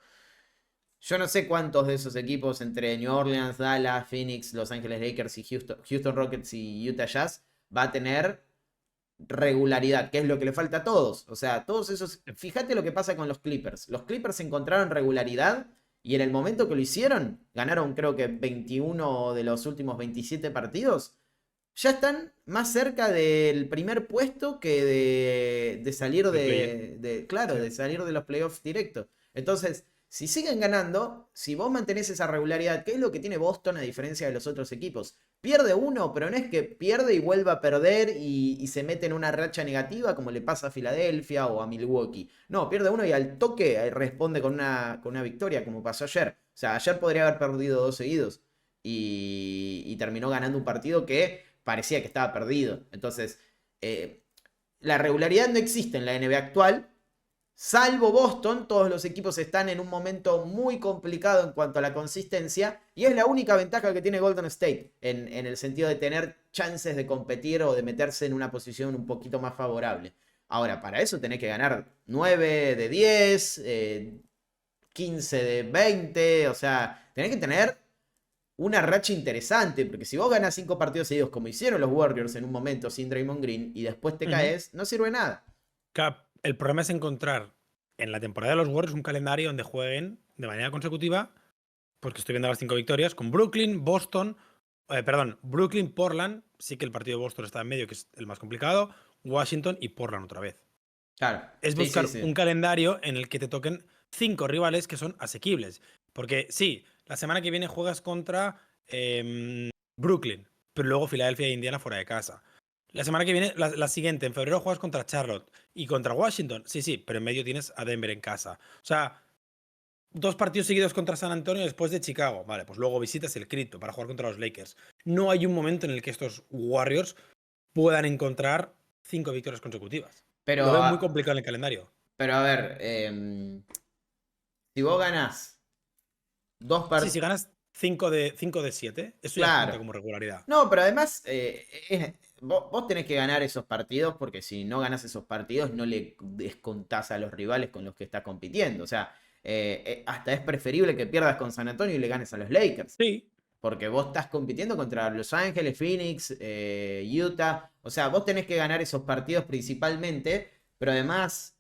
Yo no sé cuántos de esos equipos entre New Orleans, Dallas, Phoenix, Los Ángeles Lakers y Houston Rockets y Utah Jazz va a tener regularidad, que es lo que le falta a todos. O sea, todos esos... Fíjate lo que pasa con los Clippers. Los Clippers encontraron regularidad y en el momento que lo hicieron, ganaron creo que 21 de los últimos 27 partidos. Ya están más cerca del primer puesto que de salir De play-in. claro, Sí. de salir de los playoffs directos. Entonces, si siguen ganando, si vos mantenés esa regularidad, ¿qué es lo que tiene Boston a diferencia de los otros equipos? Pierde uno, pero no es que pierde y vuelva a perder y se mete en una racha negativa como le pasa a Filadelfia o a Milwaukee. No, pierde uno y al toque responde con una victoria, como pasó ayer. O sea, ayer podría haber perdido dos seguidos y terminó ganando un partido que parecía que estaba perdido. Entonces, la regularidad no existe en la NBA actual. Salvo Boston, todos los equipos están en un momento muy complicado en cuanto a la consistencia y es la única ventaja que tiene Golden State en el sentido de tener chances de competir o de meterse en una posición un poquito más favorable. Ahora, para eso tenés que ganar 9 de 10, 15 de 20, o sea, tenés que tener una racha interesante, porque si vos ganas 5 partidos seguidos como hicieron los Warriors en un momento sin Draymond Green y después te Ujú. caes, no sirve nada. Claro, el problema es encontrar en la temporada de los Warriors un calendario donde jueguen de manera consecutiva, porque estoy viendo las 5 victorias, con Brooklyn, Boston, Brooklyn, Portland, sí que el partido de Boston está en medio, que es el más complicado, Washington y Portland otra vez. Claro, Es sí, sí, buscar sí. un calendario en el que te toquen 5 rivales que son asequibles. Porque sí, la semana que viene juegas contra Brooklyn, pero luego Filadelfia e Indiana fuera de casa. La semana que viene, la siguiente, en febrero juegas contra Charlotte y contra Washington. Sí, sí, pero en medio tienes a Denver en casa. O sea, 2 partidos seguidos contra San Antonio después de Chicago. Vale, pues luego visitas el Cripto para jugar contra los Lakers. No hay un momento en el que estos Warriors puedan encontrar 5 victorias consecutivas. Pero, Lo veo muy complicado en el calendario. pero a ver, si vos ganás dos Sí, si partidos... ganas 5 de 7, eso ya cuenta Claro. como regularidad. No, pero además vos tenés que ganar esos partidos porque si no ganás esos partidos no le descontás a los rivales con los que estás compitiendo. O sea, hasta es preferible que pierdas con San Antonio y le ganes a los Lakers. Sí, Porque vos estás compitiendo contra Los Ángeles, Phoenix, Utah. O sea, vos tenés que ganar esos partidos principalmente, pero además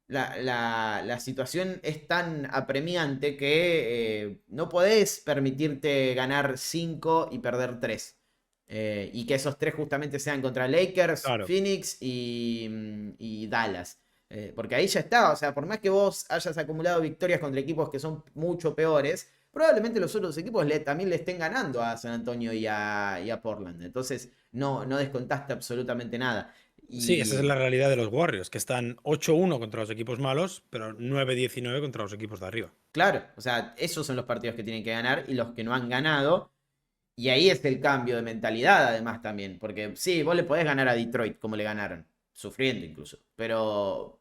la situación es tan apremiante que no podés permitirte ganar 5 y perder 3. Y que esos 3 justamente sean contra Lakers, claro. Phoenix y Dallas. Porque ahí ya está, o sea, por más que vos hayas acumulado victorias contra equipos que son mucho peores, probablemente los otros equipos también le estén ganando a San Antonio y a Portland. Entonces, no descontaste absolutamente nada. Sí, esa es Y la realidad de los Warriors, que están 8-1 contra los equipos malos, pero 9-19 contra los equipos de arriba. claro, o sea, esos son los partidos que tienen que ganar y los que no han ganado. Y ahí es el cambio de mentalidad, además, también. Porque sí, vos le podés ganar a Detroit como le ganaron, sufriendo incluso. Pero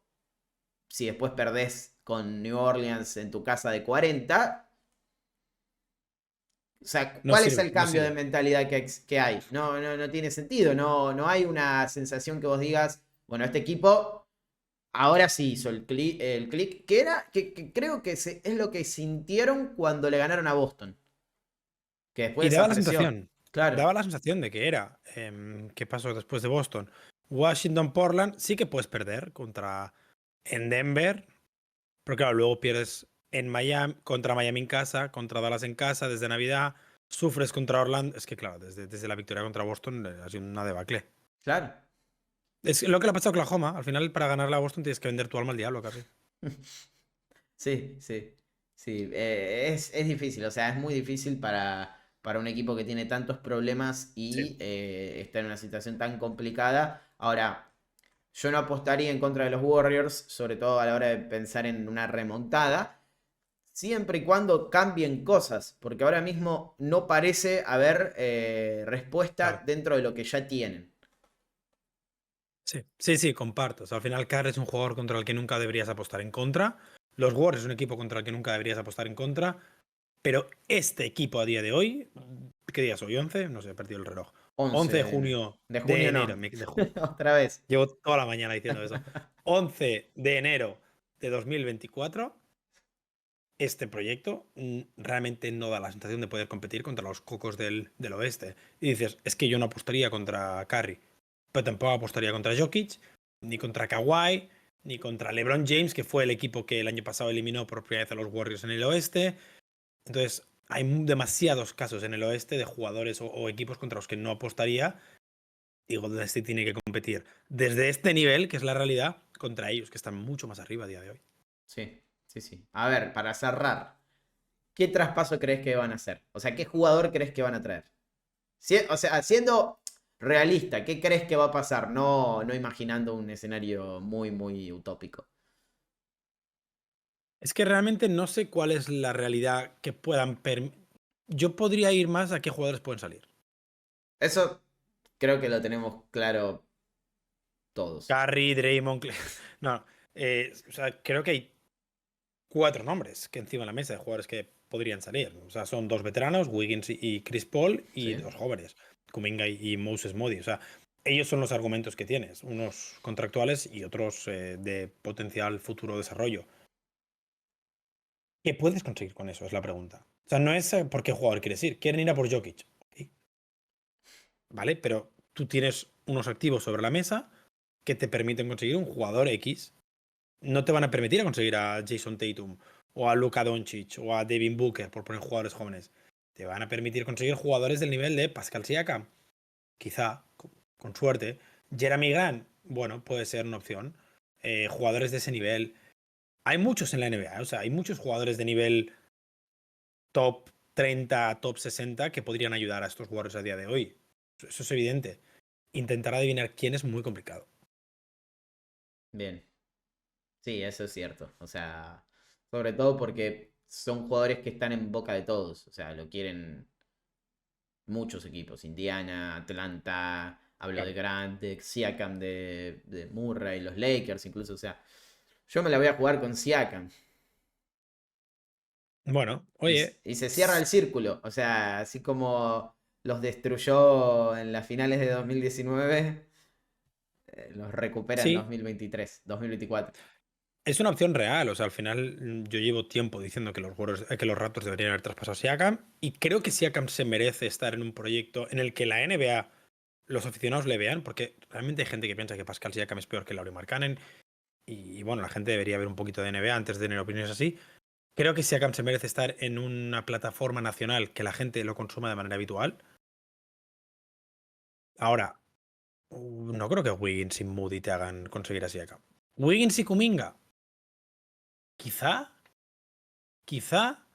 si después perdés con New Orleans en tu casa de 40, o sea, No ¿cuál es sirve, el no cambio de sirve. mentalidad que hay? No, no, no tiene sentido. No, no hay una sensación que vos digas, bueno, este equipo ahora sí hizo el click, que era, que creo que es lo que sintieron cuando le ganaron a Boston, que después Y desapareció. Claro, daba la sensación de que era, ¿qué pasó después de Boston? Washington, Portland, sí que puedes perder en Denver, pero claro, luego pierdes en Miami, contra Miami en casa, contra Dallas en casa, desde Navidad, sufres contra Orlando, es que claro, desde la victoria contra Boston ha sido una debacle. claro. Es lo que le ha pasado a Oklahoma, al final para ganarle a Boston tienes que vender tu alma al diablo casi. Sí, sí, sí. Es difícil, o sea, es muy difícil para un equipo que tiene tantos problemas Sí. y está en una situación tan complicada. Ahora, yo no apostaría en contra de los Warriors, sobre todo a la hora de pensar en una remontada, siempre y cuando cambien cosas, porque ahora mismo no parece haber respuesta Claro. dentro de lo que ya tienen. Sí, sí, sí, comparto. O sea, al final, Carr es un jugador contra el que nunca deberías apostar en contra. Los Warriors es un equipo contra el que nunca deberías apostar en contra. Pero este equipo a día de hoy, ¿qué día soy? ¿11? No sé, he perdido el reloj. 11 11 de de enero. junio De de junio enero. no. De junio. Otra vez. Llevo toda la mañana diciendo eso. 11 de enero de 2024. Este proyecto realmente no da la sensación de poder competir contra los cocos del oeste. Y dices, es que yo no apostaría contra Curry, pero tampoco apostaría contra Jokic, ni contra Kawhi, ni contra LeBron James, que fue el equipo que el año pasado eliminó por primera vez a los Warriors en el oeste. Entonces, hay demasiados casos en el oeste de jugadores o equipos contra los que no apostaría. Y Golden State tiene que competir desde este nivel, que es la realidad, contra ellos, que están mucho más arriba a día de hoy. Sí, sí, sí. A ver, para cerrar, ¿qué traspaso crees que van a hacer? O sea, ¿qué jugador crees que van a traer? O sea, siendo realista, ¿qué crees que va a pasar? No, no imaginando un escenario muy, muy utópico. Es que realmente no sé cuál es la realidad que puedan Yo podría ir más a qué jugadores pueden salir. Eso creo que lo tenemos claro todos. Curry, Draymond, no, o sea, creo que hay 4 nombres que encima de la mesa de jugadores que podrían salir. O sea, son 2 veteranos, Wiggins y Chris Paul, y ¿Sí? 2 jóvenes, Kuminga y Moses Moody. O sea, ellos son los argumentos que tienes, unos contractuales y otros de potencial futuro desarrollo. ¿Qué puedes conseguir con eso? Es la pregunta. O sea, no es por qué jugador quieres ir. Quieren ir a por Jokic. Ok, ¿vale? Pero tú tienes unos activos sobre la mesa que te permiten conseguir un jugador X. No te van a permitir a conseguir a Jason Tatum o a Luka Doncic o a Devin Booker, por poner jugadores jóvenes. Te van a permitir conseguir jugadores del nivel de Pascal Siakam. Quizá, con suerte. Jeremy Grant, bueno, puede ser una opción. Jugadores de ese nivel. Hay muchos en la NBA, o sea, hay muchos jugadores de nivel top 30, top 60 que podrían ayudar a estos Warriors a día de hoy. Eso es evidente. Intentar adivinar quién es muy complicado. Bien. Sí, eso es cierto. O sea, sobre todo porque son jugadores que están en boca de todos. O sea, lo quieren muchos equipos. Indiana, Atlanta, hablo de Claro. Grant, de Siakam, de Murray, los Lakers incluso. O sea, yo me la voy a jugar con Siakam. Bueno, Y, oye, y se cierra el círculo. O sea, así como los destruyó en las finales de 2019, los recupera en sí, 2023, 2024. es una opción real. O sea, al final yo llevo tiempo diciendo que que los Raptors deberían haber traspasado a Siakam y creo que Siakam se merece estar en un proyecto en el que la NBA, los aficionados le vean, porque realmente hay gente que piensa que Pascal Siakam es peor que Lauri Markkanen y bueno, la gente debería ver un poquito de NBA antes de tener opiniones así. Creo que Siakam se merece estar en una plataforma nacional que la gente lo consuma de manera habitual. Ahora, no creo que Wiggins y Moody te hagan conseguir a Siakam. Wiggins y Kuminga, quizá, quizá,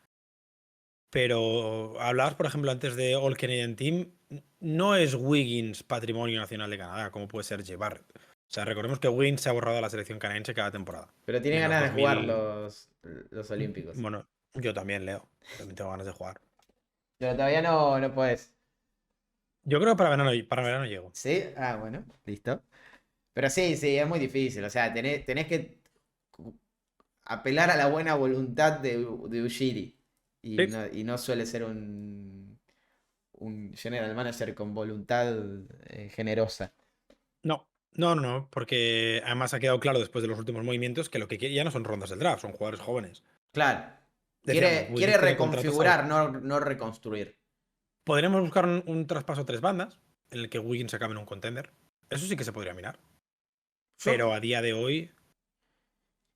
pero hablabas, por ejemplo, antes de All Canadian Team. No es Wiggins patrimonio nacional de Canadá, como puede ser Jay Barrett. O sea, recordemos que Wiggins se ha borrado de la selección canadiense cada temporada. Pero tiene Menos ganas de jugar 2000. los Olímpicos. Bueno, yo también, Leo. También tengo ganas de jugar. Pero todavía no puedes. Yo creo que para verano llego. ¿Sí? Ah, bueno, listo. Pero sí, sí, es muy difícil. O sea, tenés que apelar a la buena voluntad de Ujiri. Sí. Y no suele ser un general manager con voluntad generosa. No, no, porque además ha quedado claro después de los últimos movimientos que lo que quiere ya no son rondas del draft, son jugadores jóvenes. Claro. Decíamos, Quiere Wiggins tiene contratos reconfigurar, no reconstruir. Podremos buscar un traspaso a 3 bandas en el que Wiggins acabe en un contender. Eso sí que se podría mirar. Yo, Pero a día de hoy.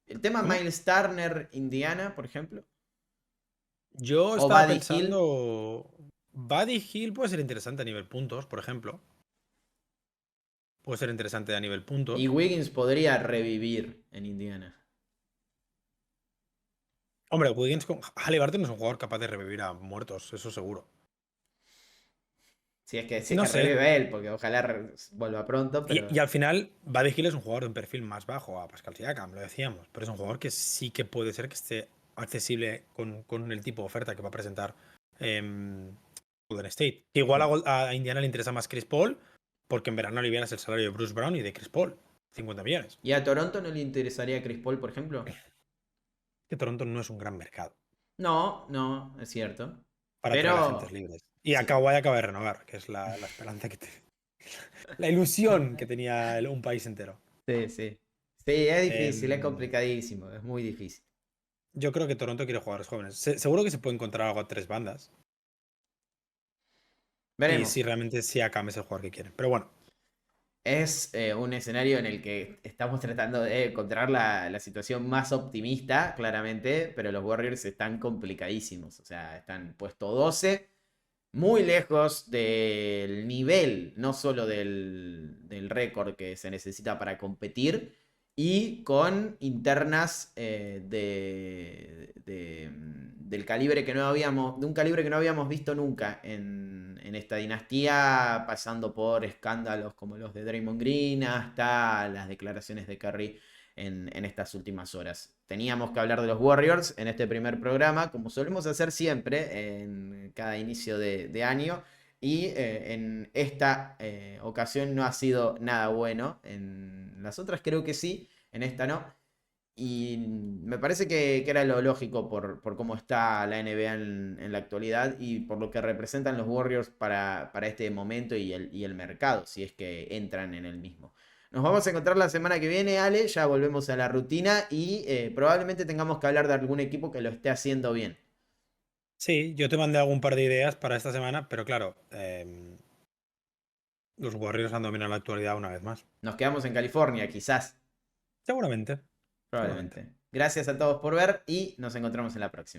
el tema ¿Cómo? Miles Turner, Indiana, por ejemplo. Yo O estaba Buddy Hill. pensando. Buddy Hill puede ser interesante a nivel puntos, por ejemplo. Puede ser interesante a nivel Y puntos. Wiggins podría revivir en Indiana. Hombre, Wiggins con Haliburton es un jugador capaz de revivir a muertos, eso seguro. Si es No que sé. revive él, porque ojalá vuelva pronto, Y pero. al final, Buddy Hill es un jugador de un perfil más bajo a Pascal Siakam, lo decíamos. Pero es un jugador que sí que puede ser que esté accesible con el tipo de oferta que va a presentar Golden State. Que igual a Indiana le interesa más Chris Paul, porque en verano alivianas el salario de Bruce Brown y de Chris Paul. 50 millones. ¿Y a Toronto no le interesaría Chris Paul, por ejemplo? Que Toronto no es un gran mercado No, no, es cierto. para traer agentes Pero. libres. Y a Sí, Kawhi acaba de renovar, que es la esperanza que la ilusión que tenía un país entero. sí, sí. Sí, es difícil, es Em, complicadísimo, es muy difícil. yo creo que Toronto quiere jugadores jóvenes. Seguro que se puede encontrar algo a 3 bandas. Y si Veremos. realmente Siakam es el jugador que quieren. Pero bueno, Es un escenario en el que estamos tratando de encontrar la situación más optimista, claramente, pero los Warriors están complicadísimos. O sea, están puesto 12, muy lejos del nivel, no solo del récord que se necesita para competir, y con internas del calibre que no habíamos, de un calibre que no habíamos visto nunca en esta dinastía, pasando por escándalos como los de Draymond Green hasta las declaraciones de Curry en estas últimas horas. Teníamos que hablar de los Warriors en este primer programa, como solemos hacer siempre en cada inicio de año. Y en esta ocasión no ha sido nada bueno. En las otras creo que sí, en esta no. Y me parece que era lo lógico por cómo está la NBA en la actualidad y por lo que representan los Warriors para este momento y el mercado, si es que entran en el mismo. Nos vamos a encontrar la semana que viene, Ale. Ya volvemos a la rutina y probablemente tengamos que hablar de algún equipo que lo esté haciendo bien. sí, yo te mandé algún par de ideas para esta semana, pero claro, los Warriors han dominado la actualidad una vez más. Nos quedamos en California, quizás, Seguramente, seguramente. probablemente. Gracias a todos por ver y nos encontramos en la próxima.